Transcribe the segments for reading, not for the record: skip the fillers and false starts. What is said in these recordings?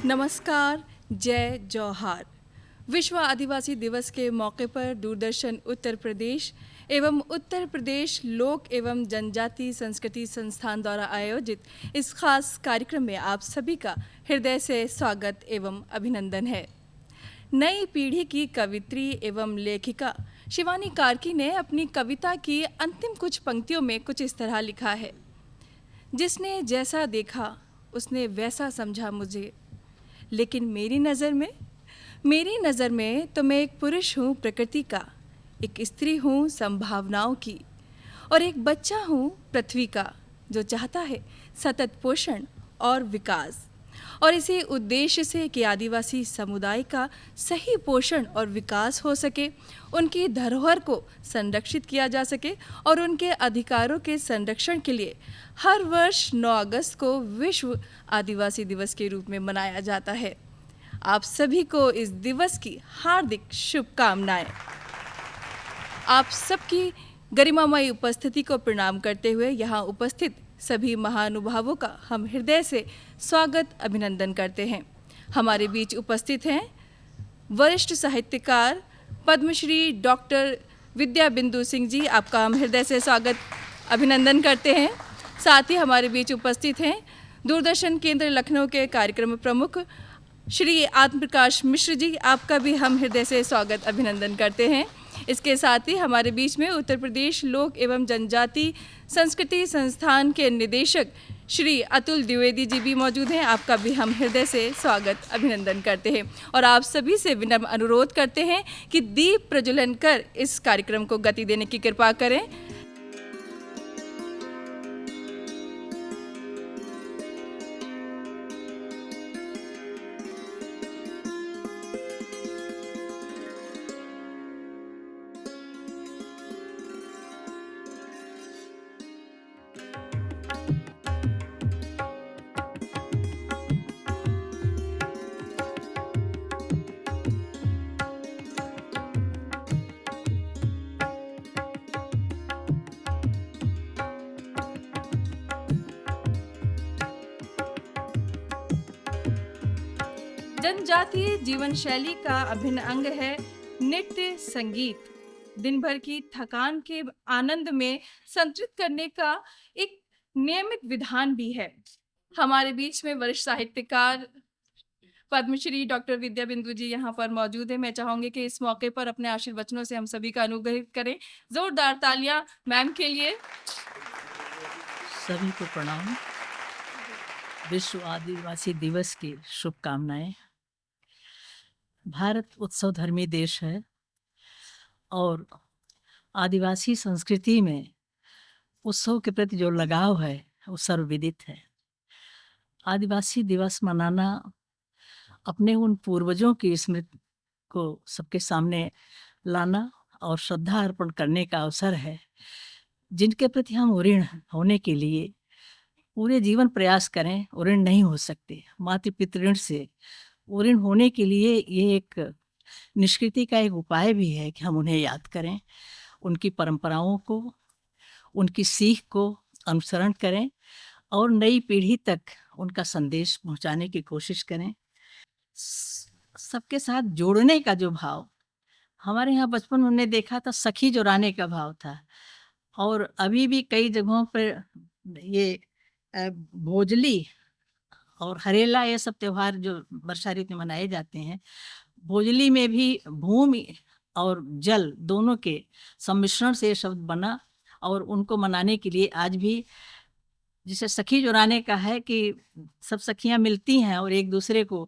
नमस्कार, जय जौहार। विश्व आदिवासी दिवस के मौके पर दूरदर्शन उत्तर प्रदेश एवं उत्तर प्रदेश लोक एवं जनजाति संस्कृति संस्थान द्वारा आयोजित इस खास कार्यक्रम में आप सभी का हृदय से स्वागत एवं अभिनंदन है। नई पीढ़ी की कवित्री एवं लेखिका शिवानी कार्की ने अपनी कविता की अंतिम कुछ पंक्तियों में कुछ इस तरह लिखा है। जिसने जैसा देखा उसने वैसा समझा मुझे, लेकिन मेरी नज़र में तो मैं एक पुरुष हूँ प्रकृति का, एक स्त्री हूँ संभावनाओं की और एक बच्चा हूँ पृथ्वी का, जो चाहता है सतत पोषण और विकास। और इसी उद्देश्य से कि आदिवासी समुदाय का सही पोषण और विकास हो सके, उनकी धरोहर को संरक्षित किया जा सके और उनके अधिकारों के संरक्षण के लिए हर वर्ष 9 अगस्त को विश्व आदिवासी दिवस के रूप में मनाया जाता है। आप सभी को इस दिवस की हार्दिक शुभकामनाएं। आप सबकी गरिमामयी उपस्थिति को प्रणाम करते हुए यहाँ उपस्थित सभी महानुभावों का हम हृदय से स्वागत अभिनंदन करते हैं। हमारे बीच उपस्थित हैं वरिष्ठ साहित्यकार पद्मश्री डॉक्टर विद्या बिंदु सिंह जी, आपका हम हृदय से स्वागत अभिनंदन करते हैं। साथ ही हमारे बीच उपस्थित हैं दूरदर्शन केंद्र लखनऊ के कार्यक्रम प्रमुख श्री आत्म प्रकाश मिश्र जी, आपका भी हम हृदय से स्वागत अभिनंदन करते हैं। इसके साथ ही हमारे बीच में उत्तर प्रदेश लोक एवं जनजाति संस्कृति संस्थान के निदेशक श्री अतुल द्विवेदी जी भी मौजूद हैं, आपका भी हम हृदय से स्वागत अभिनंदन करते हैं। और आप सभी से विनम्र अनुरोध करते हैं कि दीप प्रज्वलन कर इस कार्यक्रम को गति देने की कृपा करें। जनजातीय जीवन शैली का अभिन्न अंग है नृत्य संगीत। दिन भर की थकान के आनंद में संतृप्त करने का एक नियमित विधान भी है। हमारे बीच में वरिष्ठ साहित्यकार पद्मश्री डॉक्टर विद्या बिंदु जी यहाँ पर मौजूद है। मैं चाहूंगी कि इस मौके पर अपने आशीर्वचनों से हम सभी का अनुग्रहित करें। जोरदार तालियां मैम के लिए। सभी को प्रणाम। विश्व आदिवासी दिवस की शुभकामनाएं। भारत उत्सव धर्मी देश है और आदिवासी संस्कृति में उत्सव के प्रति जो लगाव है वो सर्वविदित है। आदिवासी दिवस मनाना अपने उन पूर्वजों की स्मृति को सबके सामने लाना और श्रद्धा अर्पण करने का अवसर है, जिनके प्रति हम ऋण होने के लिए पूरे जीवन प्रयास करें, ऋण नहीं हो सकते। मातृ पितृ ऋण से ऋण होने के लिए ये एक निष्कृति का एक उपाय भी है कि हम उन्हें याद करें, उनकी परंपराओं को, उनकी सीख को अनुसरण करें और नई पीढ़ी तक उनका संदेश पहुंचाने की कोशिश करें। सबके साथ जोड़ने का जो भाव, हमारे यहाँ बचपन में हमने देखा था सखी जोड़ाने का भाव था, और अभी भी कई जगहों पर ये भोजली और हरेला ये सब त्योहार जो वर्षा ऋतु में मनाए जाते हैं, भोजली में भी भूमि और जल दोनों के सम्मिश्रण से ये शब्द बना और उनको मनाने के लिए आज भी जिसे सखी जोड़ाने का है कि सब सखियां मिलती हैं और एक दूसरे को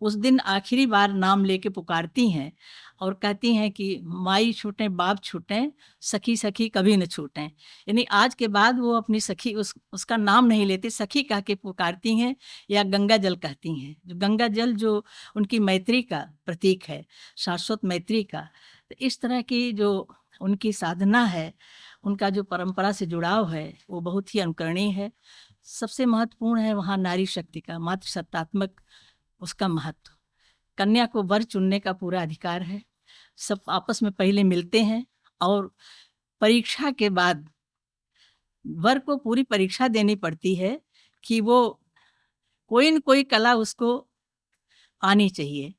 उस दिन आखिरी बार नाम लेके पुकारती हैं और कहती हैं कि माई छूटें बाप छूटें, सखी सखी कभी न छूटें। यानी आज के बाद वो अपनी सखी उसका नाम नहीं लेती, सखी कह के पुकारती हैं या गंगा जल कहती हैं। जो गंगा जल जो उनकी मैत्री का प्रतीक है, शाश्वत मैत्री का। तो इस तरह की जो उनकी साधना है, उनका जो परंपरा से जुड़ाव है, वो बहुत ही अनुकरणीय है। सबसे महत्वपूर्ण है वहाँ नारी शक्ति का, मातृसत्तात्मक उसका महत्व। कन्या को वर चुनने का पूरा अधिकार है। सब आपस में पहले मिलते हैं और परीक्षा के बाद वर को पूरी परीक्षा देनी पड़ती है कि वो कोई न कोई कला उसको आनी चाहिए।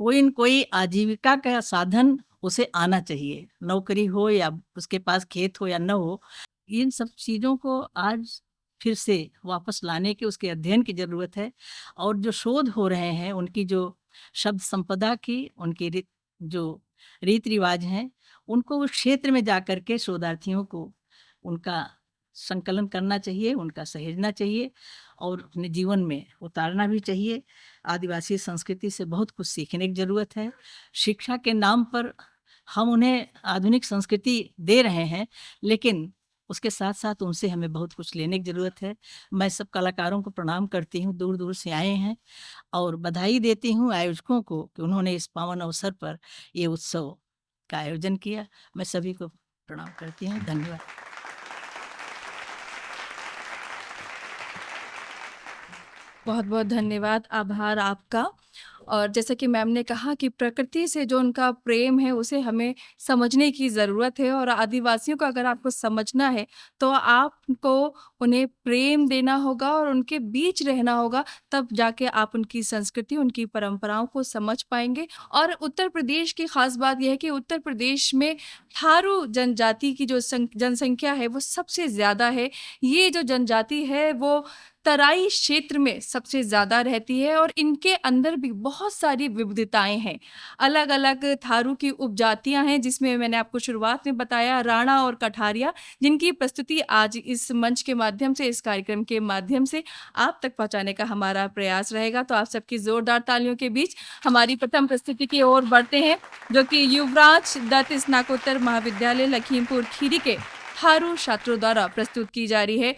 कोई न कोई आजीविका का साधन उसे आना चाहिए, नौकरी हो या उसके पास खेत हो या न हो। इन सब चीज़ों को आज फिर से वापस लाने की, उसके अध्ययन की ज़रूरत है। और जो शोध हो रहे हैं उनकी जो शब्द संपदा की, उनकी जो रीति रिवाज हैं, उनको उस क्षेत्र में जा कर के शोधार्थियों को उनका संकलन करना चाहिए, उनका सहेजना चाहिए और अपने जीवन में उतारना भी चाहिए। आदिवासी संस्कृति से बहुत कुछ सीखने की ज़रूरत है। शिक्षा के नाम पर हम उन्हें आधुनिक संस्कृति दे रहे हैं, लेकिन उसके साथ साथ उनसे हमें बहुत कुछ लेने की ज़रूरत है। मैं सब कलाकारों को प्रणाम करती हूँ, दूर दूर से आए हैं, और बधाई देती हूँ आयोजकों को कि उन्होंने इस पावन अवसर पर ये उत्सव का आयोजन किया। मैं सभी को प्रणाम करती हूँ। धन्यवाद। बहुत बहुत धन्यवाद, आभार आपका। और जैसा कि मैम ने कहा कि प्रकृति से जो उनका प्रेम है उसे हमें समझने की ज़रूरत है, और आदिवासियों को अगर आपको समझना है तो आपको उन्हें प्रेम देना होगा और उनके बीच रहना होगा, तब जाके आप उनकी संस्कृति, उनकी परंपराओं को समझ पाएंगे। और उत्तर प्रदेश की ख़ास बात यह है कि उत्तर प्रदेश में थारू जनजाति की जो जनसंख्या है वो सबसे ज़्यादा है। ये जो जनजाति है वो तराई क्षेत्र में सबसे ज़्यादा रहती है, और इनके अंदर भी बहुत सारी विविधताएं हैं। अलग अलग थारू की उपजातियां हैं, जिसमें मैंने आपको शुरुआत में बताया राणा और कठारिया, जिनकी प्रस्तुति आज इस मंच के माध्यम से, इस कार्यक्रम के माध्यम से आप तक पहुंचाने का हमारा प्रयास रहेगा। तो आप सबकी जोरदार तालियों के बीच हमारी प्रथम प्रस्तुति की ओर बढ़ते हैं, जो कि युवराज दत्त स्नातकोत्तर महाविद्यालय लखीमपुर खीरी के थारू छात्रों द्वारा प्रस्तुत की जा रही है।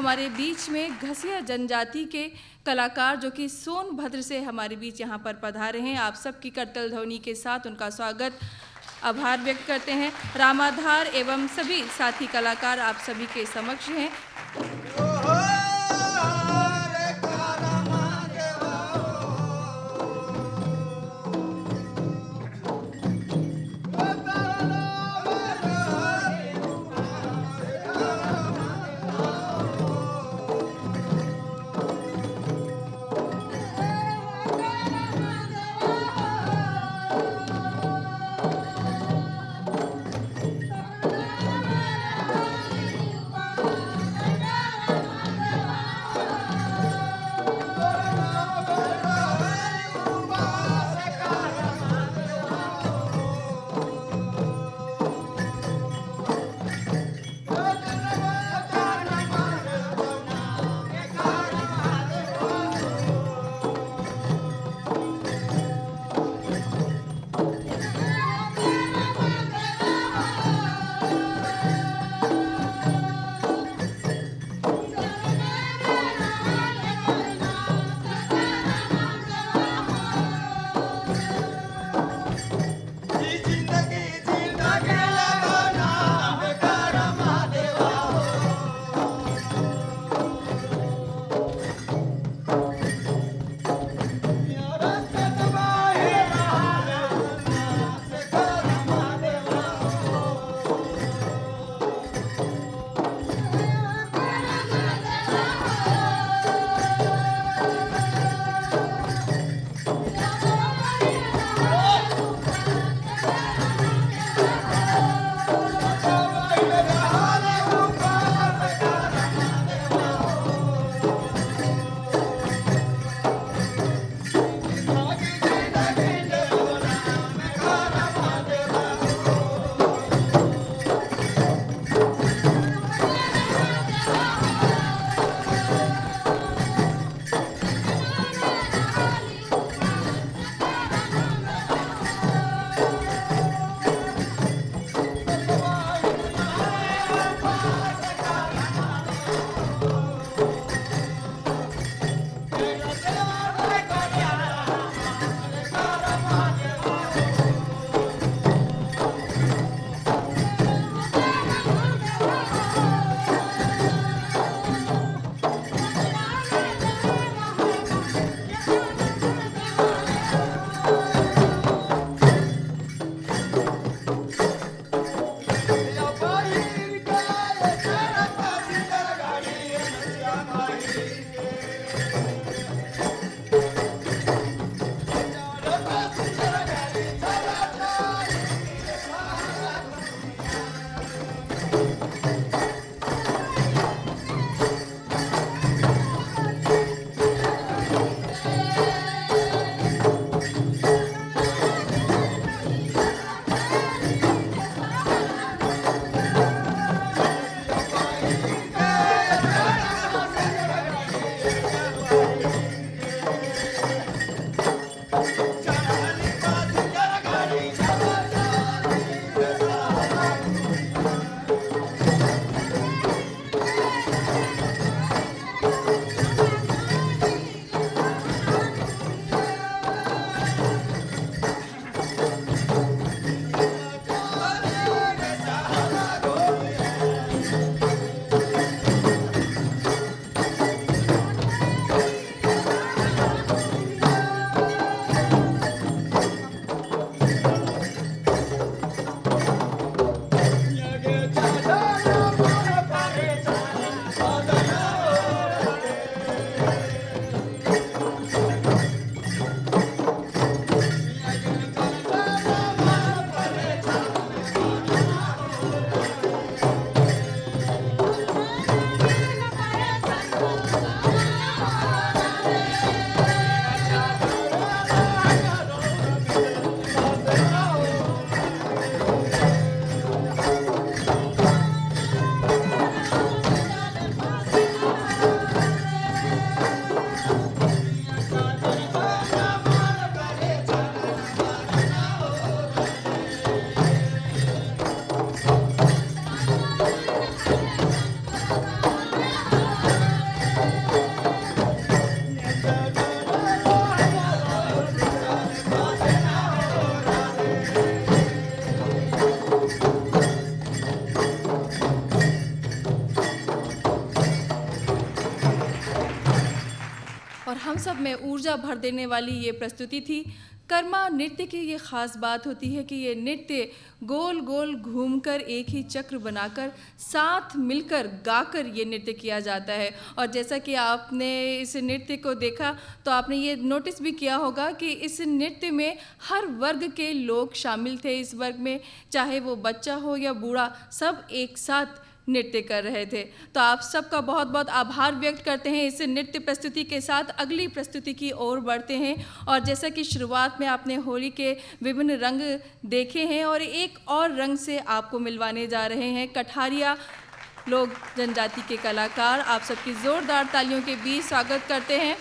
हमारे बीच में घसिया जनजाति के कलाकार जो कि सोनभद्र से हमारे बीच यहाँ पर पधारे हैं। आप सबकी करतल ध्वनि के साथ उनका स्वागत, आभार व्यक्त करते हैं। रामाधार एवं सभी साथी कलाकार आप सभी के समक्ष हैं। हम सब में ऊर्जा भर देने वाली ये प्रस्तुति थी। कर्मा नृत्य की ये ख़ास बात होती है कि ये नृत्य गोल गोल घूमकर एक ही चक्र बनाकर साथ मिलकर गाकर ये नृत्य किया जाता है। और जैसा कि आपने इस नृत्य को देखा तो आपने ये नोटिस भी किया होगा कि इस नृत्य में हर वर्ग के लोग शामिल थे। इस वर्ग में चाहे वो बच्चा हो या बूढ़ा, सब एक साथ नृत्य कर रहे थे। तो आप सबका बहुत बहुत आभार व्यक्त करते हैं। इस नृत्य प्रस्तुति के साथ अगली प्रस्तुति की ओर बढ़ते हैं। और जैसा कि शुरुआत में आपने होली के विभिन्न रंग देखे हैं और एक और रंग से आपको मिलवाने जा रहे हैं कठारिया लोक जनजाति के कलाकार। आप सबकी ज़ोरदार तालियों के बीच स्वागत करते हैं।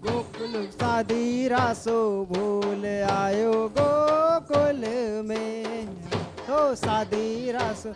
गोकुल साधी रासो भूल आयो गोकुल में, ओ साधी रासो।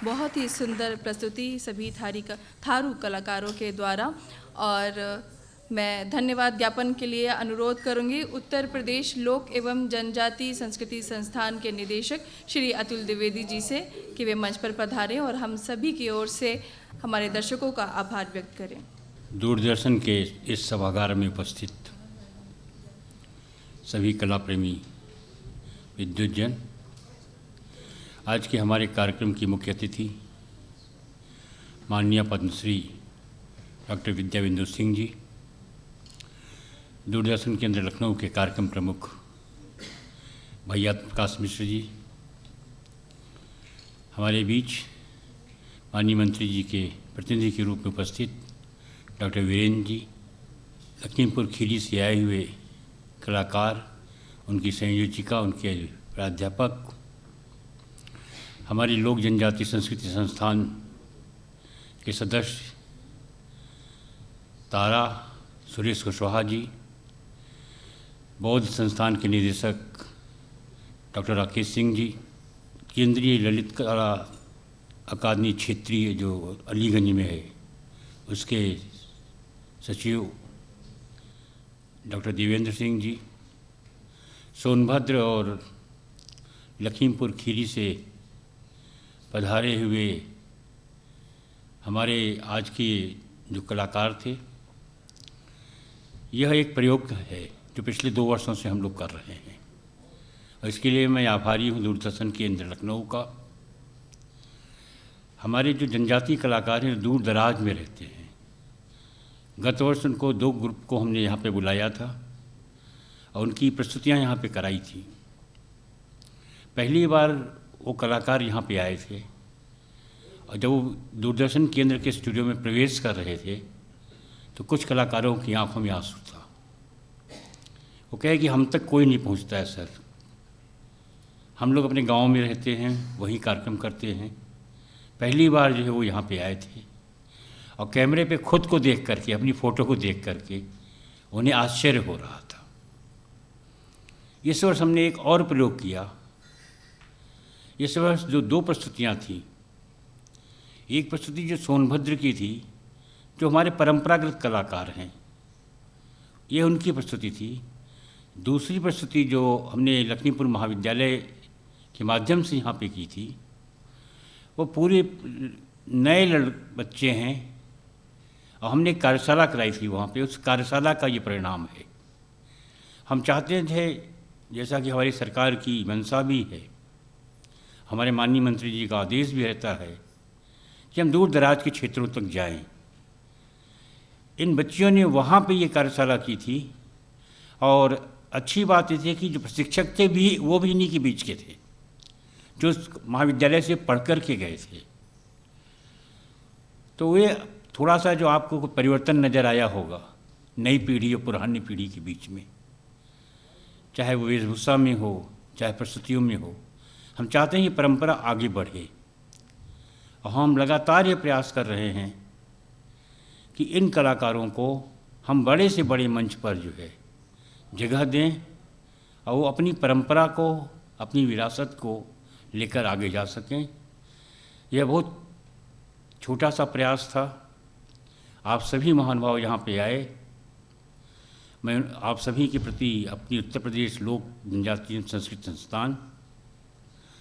बहुत ही सुंदर प्रस्तुति सभी थारू कलाकारों के द्वारा। और मैं धन्यवाद ज्ञापन के लिए अनुरोध करूंगी उत्तर प्रदेश लोक एवं जनजाति संस्कृति संस्थान के निदेशक श्री अतुल द्विवेदी जी से कि वे मंच पर पधारें और हम सभी की ओर से हमारे दर्शकों का आभार व्यक्त करें। दूरदर्शन के इस सभागार में उपस्थित सभी कला प्रेमी विद्युतजन, आज के हमारे कार्यक्रम की मुख्य अतिथि माननीय पद्मश्री डॉक्टर विद्याविंदु सिंह जी, दूरदर्शन केंद्र लखनऊ के कार्यक्रम प्रमुख भैया प्रकाश मिश्र जी, हमारे बीच माननीय मंत्री जी के प्रतिनिधि के रूप में उपस्थित डॉक्टर वीरेंद्र जी, लखीमपुर खीरी से आए हुए कलाकार, उनकी संयोजिका, उनके प्राध्यापक, हमारी लोक जनजाति संस्कृति संस्थान के सदस्य तारा सुरेश कुशवाहा जी, बौद्ध संस्थान के निदेशक डॉक्टर राकेश सिंह जी, केंद्रीय ललित कला अकादमी क्षेत्रीय जो अलीगंज में है उसके सचिव डॉक्टर देवेंद्र सिंह जी, सोनभद्र और लखीमपुर खीरी से पधारे हुए हमारे आज के जो कलाकार थे। यह एक प्रयोग है जो पिछले 2 वर्षों से हम लोग कर रहे हैं और इसके लिए मैं आभारी हूँ दूरदर्शन केंद्र लखनऊ का। हमारे जो जनजातीय कलाकार हैं दूर दराज में रहते हैं। गत वर्ष उनको 2 ग्रुप को हमने यहाँ पे बुलाया था और उनकी प्रस्तुतियाँ यहाँ पे कराई थी। पहली बार वो कलाकार यहाँ पे आए थे और जब वो दूरदर्शन केंद्र के स्टूडियो में प्रवेश कर रहे थे तो कुछ कलाकारों की आंखों में आंसू था। वो कहे कि हम तक कोई नहीं पहुँचता है सर, हम लोग अपने गांव में रहते हैं, वहीं कार्यक्रम करते हैं। पहली बार जो है वो यहाँ पे आए थे और कैमरे पे खुद को देख करके, अपनी फ़ोटो को देख करके उन्हें आश्चर्य हो रहा था। इस वर्ष हमने एक और प्रयोग किया। इस वर्ष जो 2 प्रस्तुतियाँ थीं, एक प्रस्तुति जो सोनभद्र की थी, जो हमारे परंपरागत कलाकार हैं, ये उनकी प्रस्तुति थी। दूसरी प्रस्तुति जो हमने लखीमपुर महाविद्यालय के माध्यम से यहाँ पे की थी, वो पूरे नए बच्चे हैं और हमने कार्यशाला कराई थी वहाँ पे। उस कार्यशाला का ये परिणाम है। हम चाहते थे, जैसा कि हमारी सरकार की मंशा भी है, हमारे माननीय मंत्री जी का आदेश भी रहता है कि हम दूर दराज के क्षेत्रों तक जाएं। इन बच्चियों ने वहाँ पे ये कार्यशाला की थी और अच्छी बात ये थी कि जो प्रशिक्षक थे भी वो भी इन्हीं के बीच के थे, जो महाविद्यालय से पढ़ कर के गए थे। तो वे थोड़ा सा जो आपको परिवर्तन नज़र आया होगा नई पीढ़ी और पुरानी पीढ़ी के बीच में, चाहे वो वेशभूषा में हो, चाहे प्रस्तुतियों में हो, हम चाहते हैं ये परंपरा आगे बढ़े और हम लगातार ये प्रयास कर रहे हैं कि इन कलाकारों को हम बड़े से बड़े मंच पर जो है जगह दें और वो अपनी परंपरा को, अपनी विरासत को लेकर आगे जा सकें। यह बहुत छोटा सा प्रयास था। आप सभी महानुभाव यहाँ पे आए। मैं आप सभी के प्रति अपनी उत्तर प्रदेश लोक जनजातीय संस्कृति संस्थान,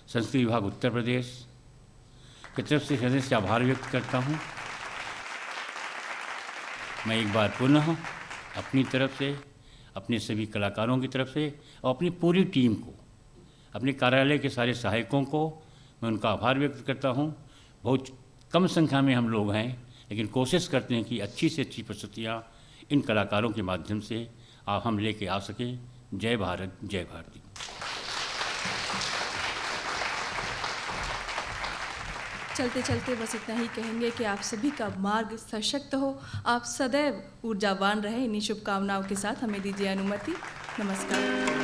संस्कृति विभाग उत्तर प्रदेश की तरफ से हृदय से आभार व्यक्त करता हूँ। मैं एक बार पुनः अपनी तरफ से, अपने सभी कलाकारों की तरफ से और अपनी पूरी टीम को, अपने कार्यालय के सारे सहायकों को मैं उनका आभार व्यक्त करता हूँ। बहुत कम संख्या में हम लोग हैं, लेकिन कोशिश करते हैं कि अच्छी से अच्छी प्रस्तुतियाँ इन कलाकारों के माध्यम से हम लेके आ सकें। जय भारत, जय भारती। चलते चलते बस इतना ही कहेंगे कि आप सभी का मार्ग सशक्त हो, आप सदैव ऊर्जावान रहें। इन्हीं शुभकामनाओं के साथ हमें दीजिए अनुमति। नमस्कार।